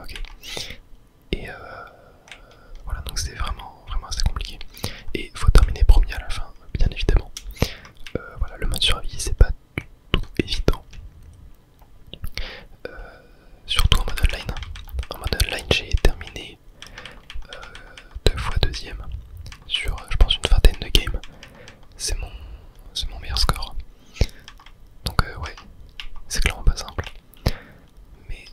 Ok. Et voilà, donc c'était vraiment assez compliqué. Et faut terminer premier à la fin, bien évidemment. Voilà, le mode survie c'est pas du tout évident. Surtout en mode online. En mode online j'ai terminé 2 fois deuxième sur je pense une vingtaine de games. C'est mon meilleur score. Donc ouais, c'est clairement pas simple. Mais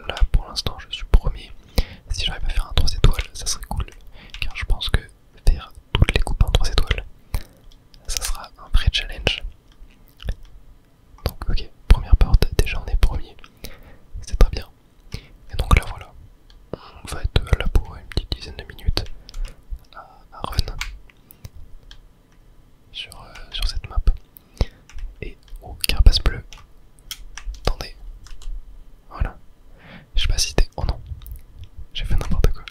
là pour l'instant je suis premier. Si j'arrive à faire un 3 étoiles ça serait cool. Car je pense que faire toutes les coupes en 3 étoiles ça sera un vrai challenge. Donc ok, première porte, déjà on est premier. C'est très bien. Et donc là voilà, on va être là pour une petite dizaine de minutes à run sur cette map. Et oh, carapace bleue. Attendez. Voilà. Je sais pas si c'était... Oh non. J'ai fait n'importe quoi.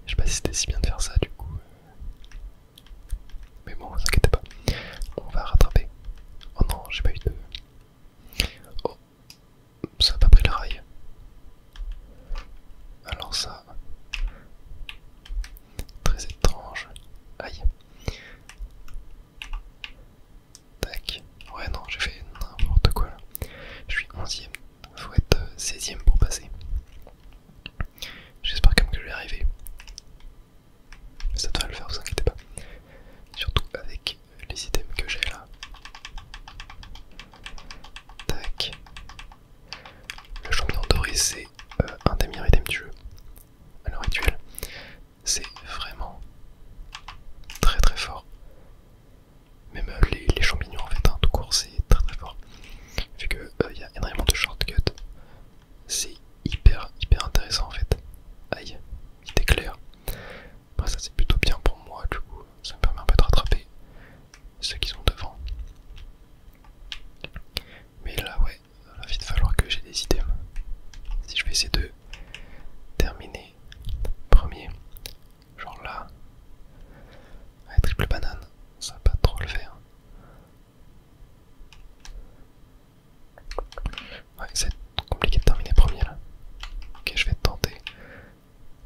Je sais pas si c'était si bien de faire ça du coup. Mais bon, vous inquiétez pas. On va rattraper. Oh non, j'ai pas eu de... Oh. Ça a pas pris le rail. Alors ça... Très étrange. Aïe. Tac. Ouais non, j'ai fait n'importe quoi là. Je suis 11ème. Faut être 16ème pour passer. J'espère quand même que je vais y arriver. Ça devrait le faire, vous inquiétez pas. Surtout avec les items que j'ai là. Tac. Le champignon doré c'est un des meilleurs items du jeu à l'heure actuelle. C'est vraiment très très fort. Même les champignons en fait, hein, tout court c'est très très fort. Vu que y a énormément de shortcuts, c'est hyper intéressant en fait. Aïe, il t'éclaire. Après ça c'est plutôt bien pour moi du coup, ça me permet un peu de rattraper ceux qui sont devant. Mais là ouais, il va vite falloir que j'ai des items. Si je vais essayer de terminer premier, genre là, avec triple banane, ça va pas trop le faire. Ouais, c'est compliqué de terminer premier là. Ok, je vais tenter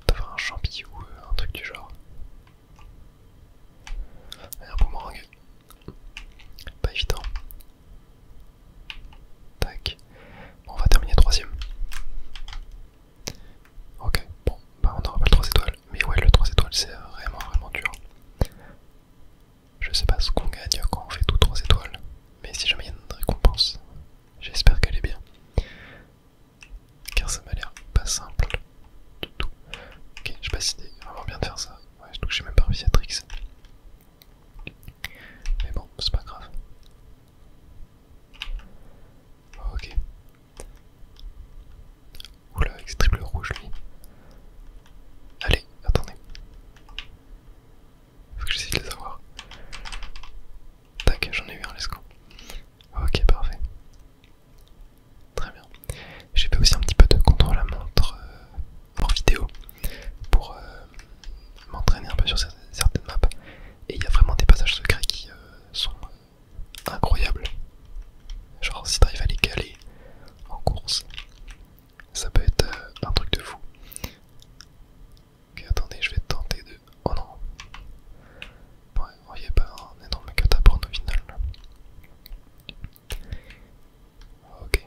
d'avoir un champi ou un truc du genre. Un boomerang. Pas évident. Tac. Bon, on va terminer troisième. Ok, bon, bah on n'aura pas le 3 étoiles. Mais ouais, le 3 étoiles c'est vraiment dur. Je sais pas ce qu'on gagne quand on fait tout 3 étoiles. Mais si jamais il y a une récompense, j'espère qu'elle est bien. Car ça m'a l'air pas simple du tout. Ok, je sais pas si c'était vraiment bien de faire ça. Ouais, surtout que j'ai même pas réussi à tricks. Mais bon, c'est pas grave. Ok. Oula, avec ce triple rouge lui. Allez, attendez. Faut que j'essaie de les avoir. Tac, j'en ai eu un, let's go. Ok, parfait. Très bien. J'ai fait aussi un petit peu de contrôle à montre en vidéo pour m'entraîner un peu sur certaines maps. Et il y a vraiment des passages secrets qui sont incroyables. Genre si t'arrives à les caler en course, ça peut être un truc de fou. Ok, attendez, je vais tenter de... Oh non. Ouais, vous voyez pas un énorme catapult au final. Ok.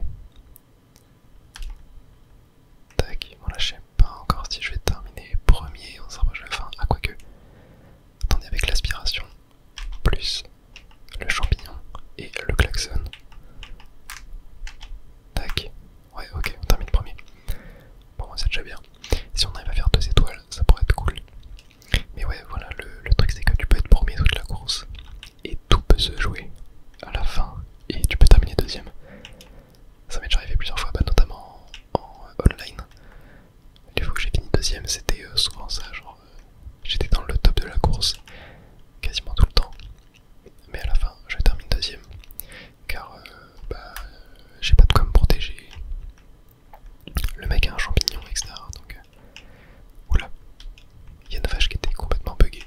Tac, voilà, je sais pas encore si je vais terminer premier, on se rapproche de la fin. Ah, quoique. Attendez, avec l'aspiration, plus le champignon et le klaxon. Tac. Ouais, ok, on termine premier. Bon, c'est déjà bien. Si on arrive à faire 2 étoiles, ça pourrait être cool. Mais ouais, voilà, le truc c'est que tu peux être premier toute la course. Et tout peut se jouer à la fin. Et tu peux terminer deuxième. Ça m'est déjà arrivé plusieurs fois, bah, notamment en online. Les fois que j'ai fini deuxième, c'était souvent ça, genre j'étais dans le top de la course quasiment tout le temps. Mais à la fin, je termine deuxième. Car bah, j'ai pas de quoi me protéger. Le mec a un champignon, etc. Donc, oula, il y a une vache qui était complètement buggée.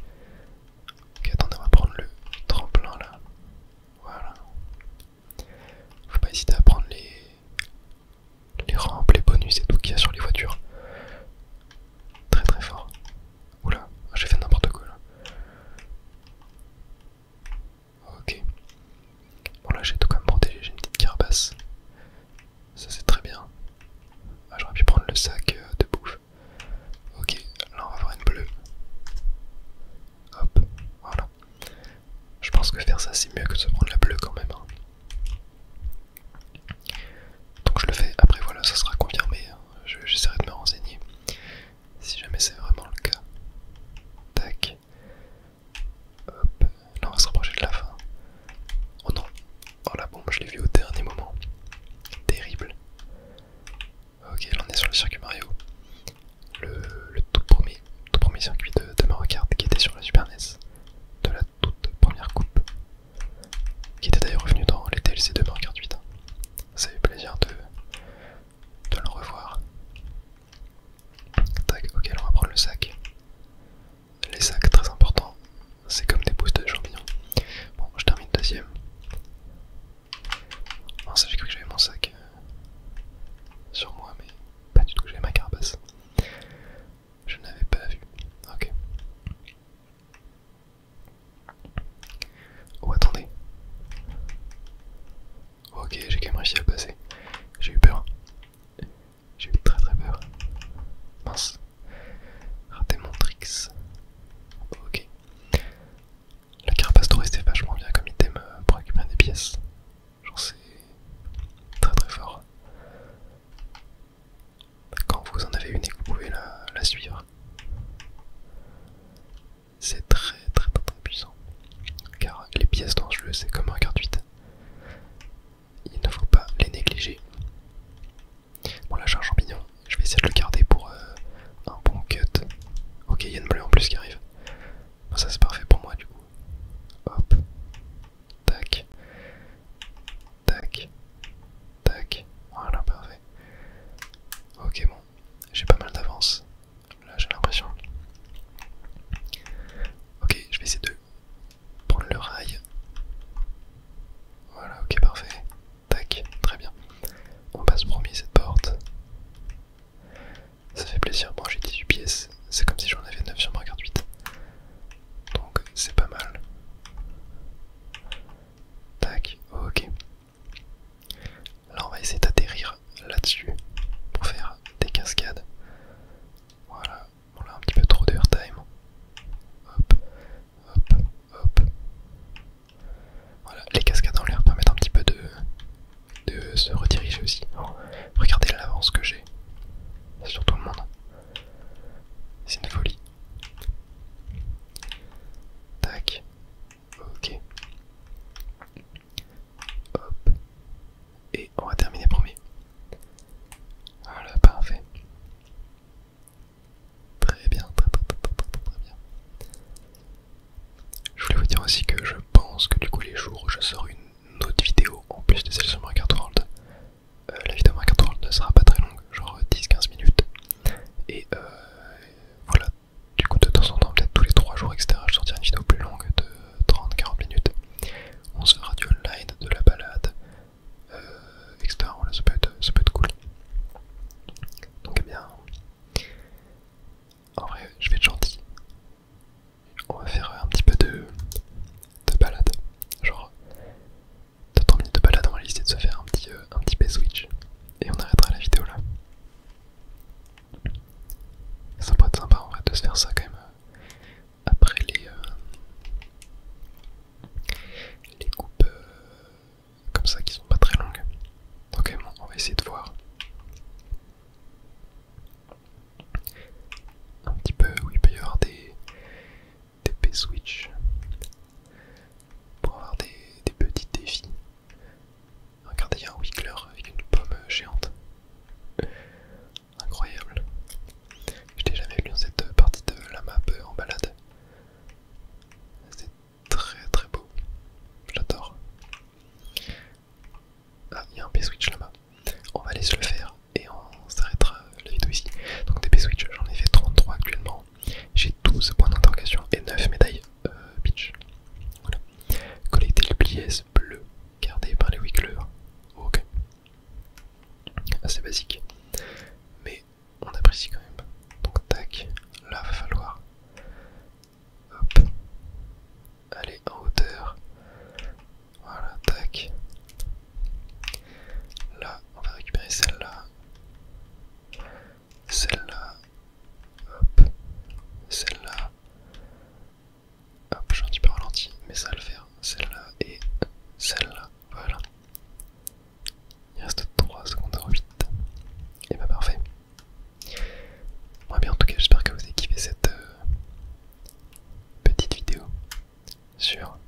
Ok, attendez, on va prendre le tremplin là. Voilà. Faut pas hésiter à prendre les rampes, les bonus et tout qu'il y a sur les voitures. le sac de bouffe. Ok, là on va avoir une bleue. Hop, voilà. Je pense que faire ça c'est mieux que de se prendre la bleue quand même. Hein. Donc je le fais, après voilà, ça sera confirmé. Hein. J'essaierai de me renseigner si jamais c'est vraiment le cas. Tac. Hop, là on va se rapprocher de la fin. Oh non, oh la bombe, je l'ai vu au dernier moment. Terrible. Ok, là on est sur le circuit Mario. Le tout premier circuit de Mario Kart qui était sur la Super NES. De la toute première coupe. Qui était d'ailleurs revenu dans les DLC de Mario Kart 8. Hein. Ça fait plaisir de le revoir. Tac, ok, là on va prendre le sac. Les sacs, très importants. C'est comme des boosts de champignons. Bon, je termine deuxième. Non, ça j'ai cru que j'avais mon sac sur moi, mais pas du tout, j'avais ma carapace. Je n'avais pas vu. Ok. Oh, attendez. Ok, j'ai quand même réussi à passer. J'ai eu peur. J'ai eu très très peur. Mince. Raté mon tricks. Ok. La carapace doit rester vachement bien comme item pour récupérer des pièces. Genre c'est très très fort. Quand vous en avez une et que vous pouvez la suivre. C'est très très très très puissant. Car les pièces dans ce jeu c'est comme un carte 8. Il ne faut pas les négliger. Bon là j'ai un champignon. Je vais essayer de le garder pour un bon cut. Ok, il y a une bleue en plus qui arrive. Bon, ça c'est parfait pour moi du coup. Hop. Tac. Tac. Tac. Voilà, parfait. Ok, bon. J'ai pas mal sûr.